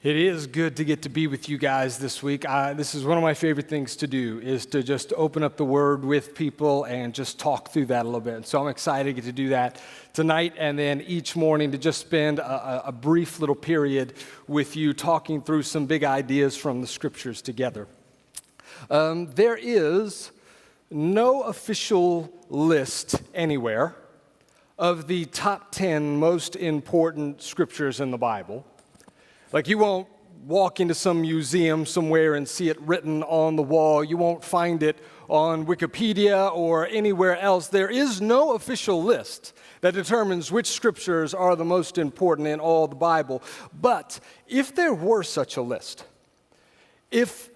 It is good to get to be with you guys this week. This is one of my favorite things to do, is to just open up the Word with people and just talk through that a little bit. And so I'm excited to get to do that tonight and then each morning to just spend a brief little period with you talking through some big ideas from the Scriptures together. There is no official list anywhere of the top 10 most important Scriptures in the Bible. Like, you won't walk into some museum somewhere and see it written on the wall. You won't find it on Wikipedia or anywhere else. There is no official list that determines which scriptures are the most important in all the Bible. But if there were such a list, if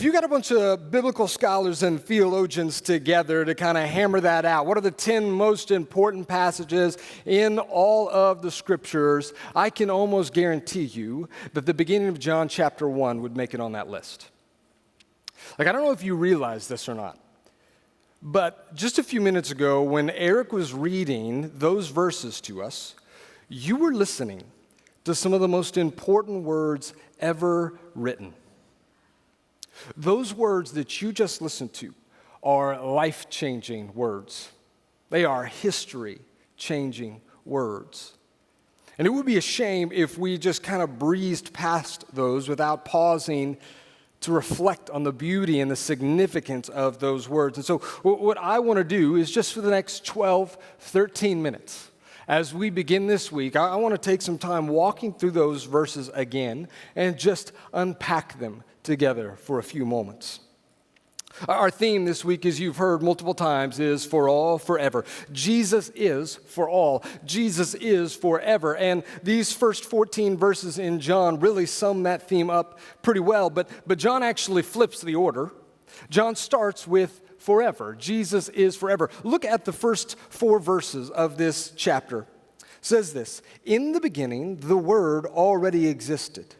you got a bunch of biblical scholars and theologians together to kind of hammer that out, what are the 10 most important passages in all of the scriptures, I can almost guarantee you that the beginning of John chapter 1 would make it on that list. Like, I don't know if you realize this or not, but just a few minutes ago when Eric was reading those verses to us, you were listening to some of the most important words ever written. Those words that you just listened to are life-changing words. They are history-changing words. And it would be a shame if we just kind of breezed past those without pausing to reflect on the beauty and the significance of those words. And so what I want to do is just for the next 12, 13 minutes, as we begin this week, I want to take some time walking through those verses again and just unpack them together for a few moments. Our theme this week, as you've heard multiple times, is for all, forever. Jesus is for all. Jesus is forever. And these first 14 verses in John really sum that theme up pretty well. But John actually flips the order. John starts with forever. Jesus is forever. Look at the first 4 verses of this chapter. It says this: "In the beginning, the Word already existed.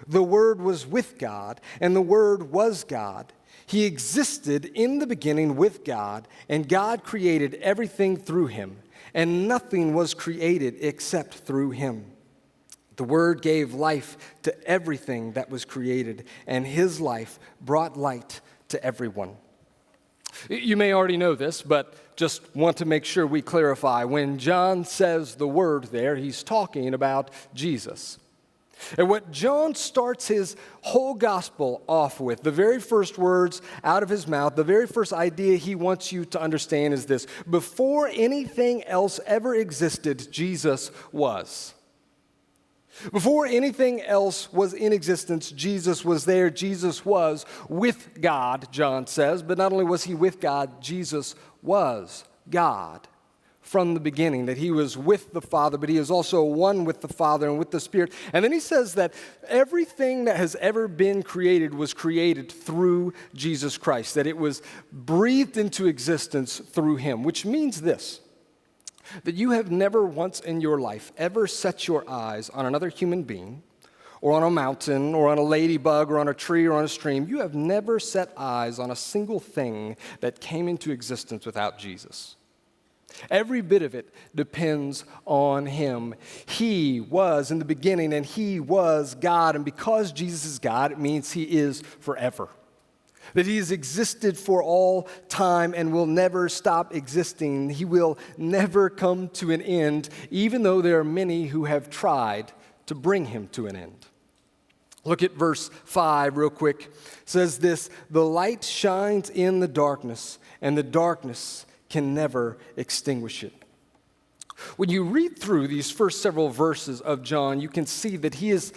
The Word was with God, and the Word was God. He existed in the beginning with God, and God created everything through him, and nothing was created except through him. The Word gave life to everything that was created, and his life brought light to everyone." You may already know this, but just want to make sure we clarify. When John says the word there, he's talking about Jesus. And what John starts his whole gospel off with, the very first words out of his mouth, the very first idea he wants you to understand is this: before anything else ever existed, Jesus was. Before anything else was in existence, Jesus was there. Jesus was with God, John says. But not only was he with God, Jesus was God from the beginning, that he was with the Father, but he is also one with the Father and with the Spirit. And then he says that everything that has ever been created was created through Jesus Christ, that it was breathed into existence through him, which means this: that you have never once in your life ever set your eyes on another human being, or on a mountain, or on a ladybug, or on a tree, or on a stream. You have never set eyes on a single thing that came into existence without Jesus. Every bit of it depends on him. He was in the beginning, and he was God. And because Jesus is God, it means he is forever. That he has existed for all time and will never stop existing. He will never come to an end, even though there are many who have tried to bring him to an end. Look at verse 5 real quick. It says this: "The light shines in the darkness, and the darkness can never extinguish it." When you read through these first several verses of John, you can see that he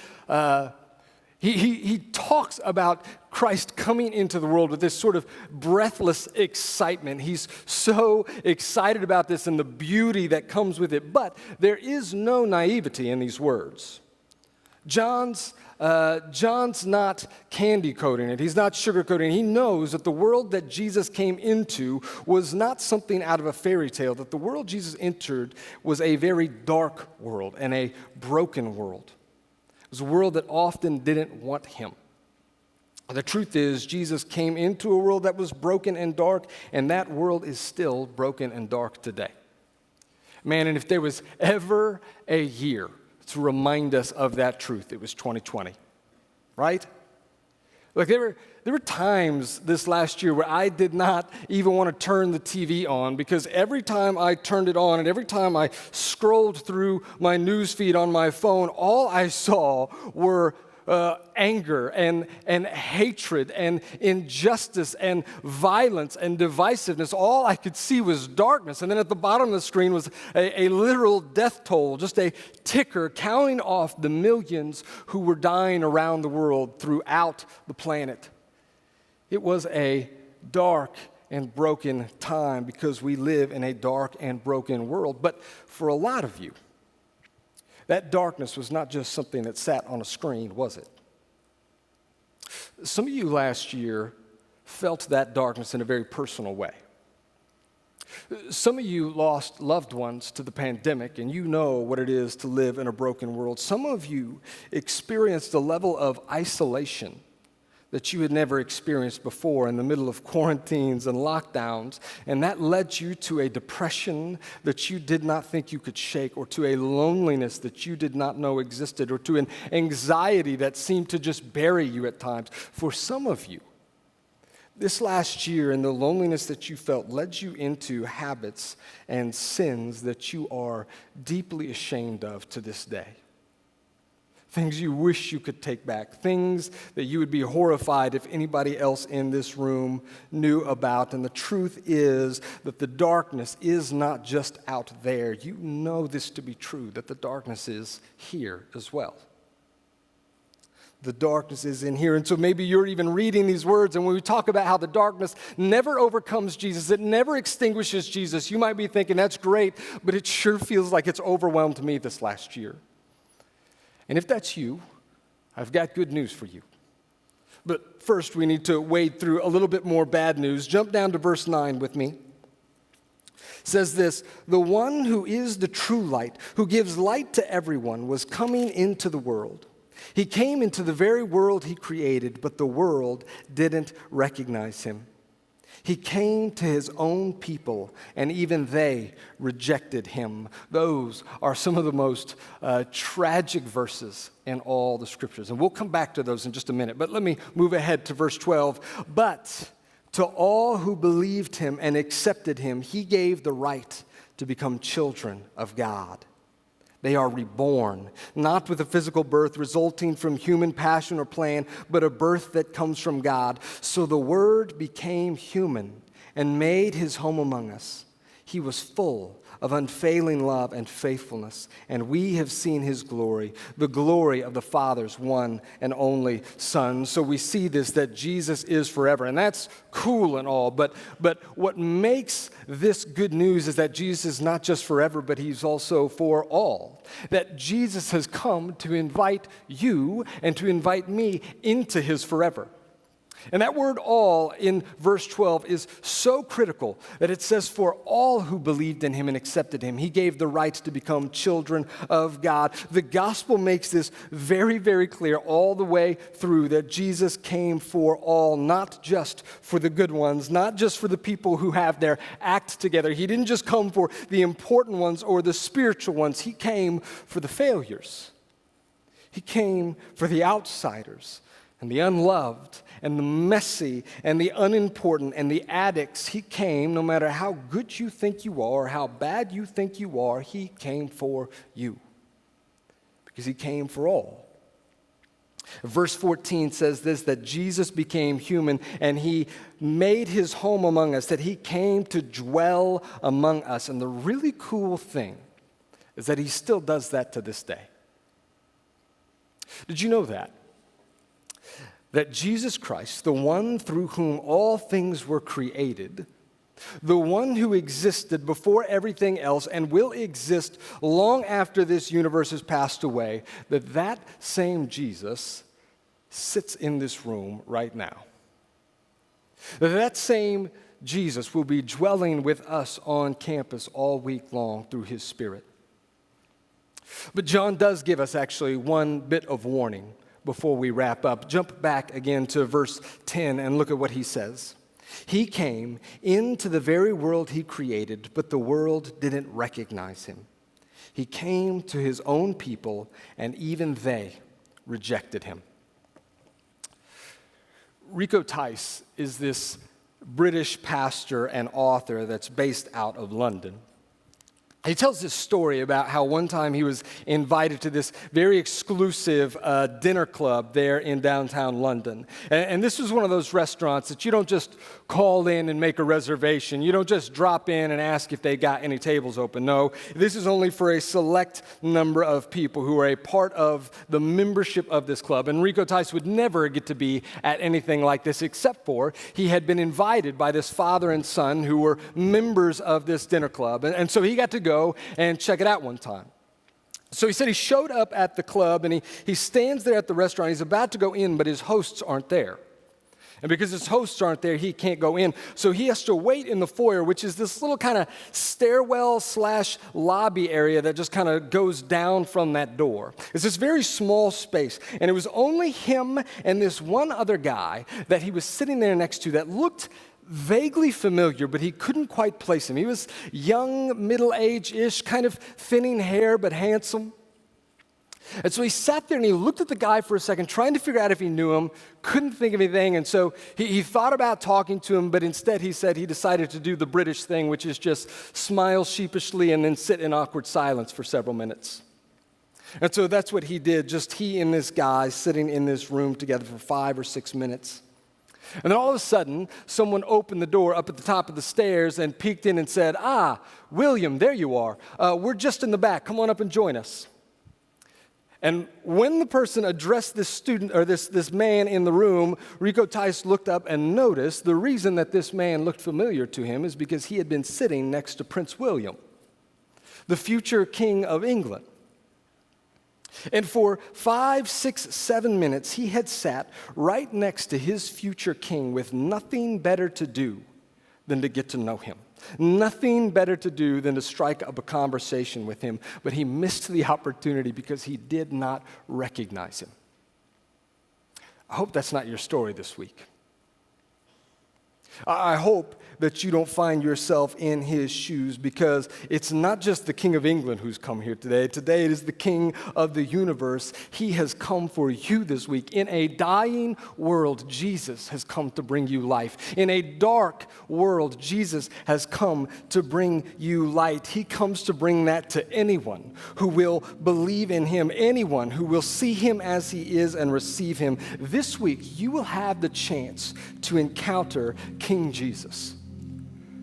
talks about Christ coming into the world with this sort of breathless excitement. He's so excited about this and the beauty that comes with it. But there is no naivety in these words. John's not candy coating it. He's not sugarcoating it. He knows that the world that Jesus came into was not something out of a fairy tale, that the world Jesus entered was a very dark world and a broken world. It was a world that often didn't want him. The truth is, Jesus came into a world that was broken and dark, and that world is still broken and dark today. Man, and if there was ever a year to remind us of that truth, it was 2020. right? Like there were times this last year where I did not even want to turn the TV on because every time I turned it on and every time I scrolled through my news feed on my phone, all I saw were anger and hatred and injustice and violence and divisiveness. All I could see was darkness. And then at the bottom of the screen was a literal death toll, just a ticker counting off the millions who were dying around the world throughout the planet. It was a dark and broken time because we live in a dark and broken world. But for a lot of you, that darkness was not just something that sat on a screen, was it? Some of you last year felt that darkness in a very personal way. Some of you lost loved ones to the pandemic, and you know what it is to live in a broken world. Some of you experienced a level of isolation that you had never experienced before in the middle of quarantines and lockdowns, and that led you to a depression that you did not think you could shake, or to a loneliness that you did not know existed, or to an anxiety that seemed to just bury you at times. For some of you, this last year and the loneliness that you felt led you into habits and sins that you are deeply ashamed of to this day. Things you wish you could take back, things that you would be horrified if anybody else in this room knew about. And the truth is that the darkness is not just out there. You know this to be true, that the darkness is here as well. The darkness is in here. And so maybe you're even reading these words, and when we talk about how the darkness never overcomes Jesus, it never extinguishes Jesus, you might be thinking, that's great, but it sure feels like it's overwhelmed me this last year. And if that's you, I've got good news for you. But first, we need to wade through a little bit more bad news. Jump down to verse 9 with me. It says this, "The one who is the true light, who gives light to everyone, was coming into the world. He came into the very world he created, but the world didn't recognize him. He came to his own people, and even they rejected him." Those are some of the most tragic verses in all the scriptures. And we'll come back to those in just a minute. But let me move ahead to verse 12. "But to all who believed him and accepted him, he gave the right to become children of God. They are reborn, not with a physical birth resulting from human passion or plan, but a birth that comes from God. So the Word became human and made his home among us. He was full of unfailing love and faithfulness, and we have seen his glory, the glory of the Father's one and only Son." So we see this, that Jesus is forever, and that's cool and all, but what makes this good news is that Jesus is not just forever, but he's also for all. That Jesus has come to invite you and to invite me into his forever. And that word "all" in verse 12 is so critical that it says, "For all who believed in him and accepted him, he gave the right to become children of God." The gospel makes this very, very clear all the way through, that Jesus came for all, not just for the good ones, not just for the people who have their act together. He didn't just come for the important ones or the spiritual ones. He came for the failures. He came for the outsiders and the unloved and the messy and the unimportant and the addicts. He came no matter how good you think you are, how bad you think you are, he came for you because he came for all. Verse 14 says this, that Jesus became human and he made his home among us, that he came to dwell among us. And the really cool thing is that he still does that to this day. Did you know that? That Jesus Christ, the one through whom all things were created, the one who existed before everything else and will exist long after this universe has passed away, that same Jesus sits in this room right now. That same Jesus will be dwelling with us on campus all week long through his Spirit. But John does give us actually one bit of warning before we wrap up. Jump back again to verse 10 and look at what he says. "He came into the very world he created, but the world didn't recognize him. He came to his own people, and even they rejected him." Rico Tice is this British pastor and author that's based out of London. He tells this story about how one time he was invited to this very exclusive dinner club there in downtown London. And this was one of those restaurants that you don't just call in and make a reservation. You don't just drop in and ask if they got any tables open. No, this is only for a select number of people who are a part of the membership of this club. And Rico Tice would never get to be at anything like this except for he had been invited by this father and son who were members of this dinner club. And so he got to go and check it out one time. So he said he showed up at the club and he stands there at the restaurant. He's about to go in, but his hosts aren't there. And because his hosts aren't there, he can't go in. So he has to wait in the foyer, which is this little kind of stairwell/lobby area that just kind of goes down from that door. It's this very small space. And it was only him and this one other guy that he was sitting there next to that looked vaguely familiar, but he couldn't quite place him. He was young, middle-age-ish, kind of thinning hair, but handsome. And so he sat there and he looked at the guy for a second, trying to figure out if he knew him, couldn't think of anything. And so he thought about talking to him, but instead he said he decided to do the British thing, which is just smile sheepishly and then sit in awkward silence for several minutes. And so that's what he did, just he and this guy sitting in this room together for 5 or 6 minutes. And then all of a sudden, someone opened the door up at the top of the stairs and peeked in and said, William, there you are. We're just in the back. Come on up and join us. And when the person addressed this student or this man in the room, Rico Tice looked up and noticed the reason that this man looked familiar to him is because he had been sitting next to Prince William, the future King of England. And for 5, 6, 7 minutes, he had sat right next to his future king with nothing better to do than to get to know him. Nothing better to do than to strike up a conversation with him. But he missed the opportunity because he did not recognize him. I hope that's not your story this week. I hope that you don't find yourself in his shoes, because it's not just the King of England who's come here today. Today it is the King of the universe. He has come for you this week. In a dying world, Jesus has come to bring you life. In a dark world, Jesus has come to bring you light. He comes to bring that to anyone who will believe in him, anyone who will see him as he is and receive him. This week, you will have the chance to encounter King Jesus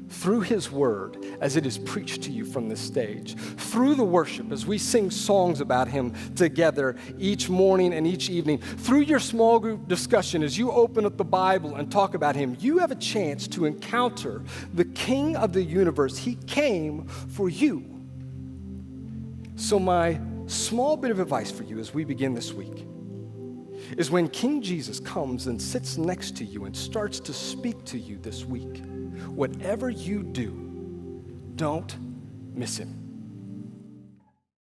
through his word as it is preached to you from this stage, through the worship as we sing songs about him together each morning and each evening, through your small group discussion as you open up the Bible and talk about him. You have a chance to encounter the King of the universe. He came for you. So my small bit of advice for you as we begin this week is when King Jesus comes and sits next to you and starts to speak to you this week, whatever you do, don't miss him.